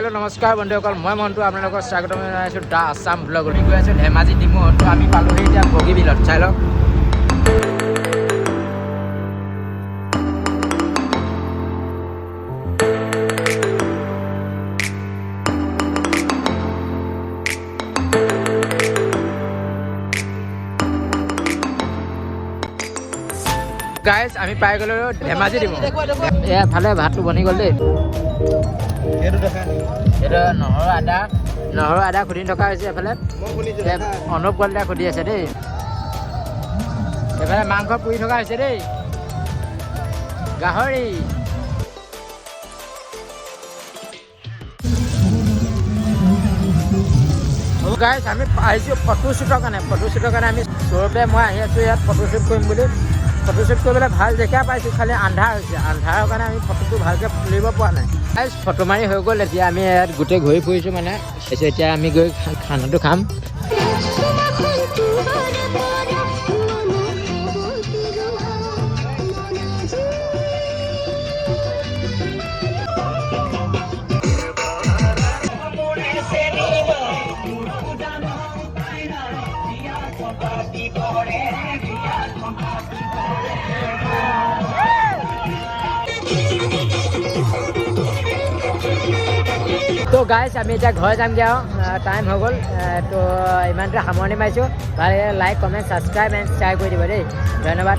hello नमस्कार बंधुসকল मैं मन्टु আপোনালোকক স্বাগতম জনাইছোঁ দা আছাম ব্লগত গৈ আছোঁ ধেমাজি ডিমু তো আমি পালোহি এতিয়া বগীবিলত চাই লওক গাইজ আমি পাই গ'লো ধেমাজি ডিমু এফালে ভাতটো বনি গ'ল দেই এটা নহৰু আদা খুদি থকা হৈছে এফালে অনুপ কলিতাই খুদি আছে দেই এফালে মাংস পুৰি থকা হৈছে দেই গাহৰি গাইজ আমি আহিছোঁ ফটোশ্বুটৰ কাৰণে আমি সৰুতে মই আহি আছোঁ ইয়াত ফটোশ্বুট কৰিম বুলি ফটোশ্বুট কৰিবলৈ ভাল জেগা পাইছোঁ খালি আন্ধাৰ হৈছে আন্ধাৰৰ কাৰণে আমি ফটোটো ভালকৈ তুলিব পৰা নাই গাইজ ফটো মাৰি হৈ গ'ল এতিয়া আমি ইয়াত গোটেই ঘূৰি ফুৰিছোঁ মানে এতিয়া আমি গৈ খানাটো খাম তো গাইজ আমি এতিয়া ঘৰ যামগৈ আৰু টাইম হৈ গ'ল তো ইমানতে সামৰণি মাৰিছোঁ ভালকৈ like comment subscribe and share কৰি দিব দেই ধন্যবাদ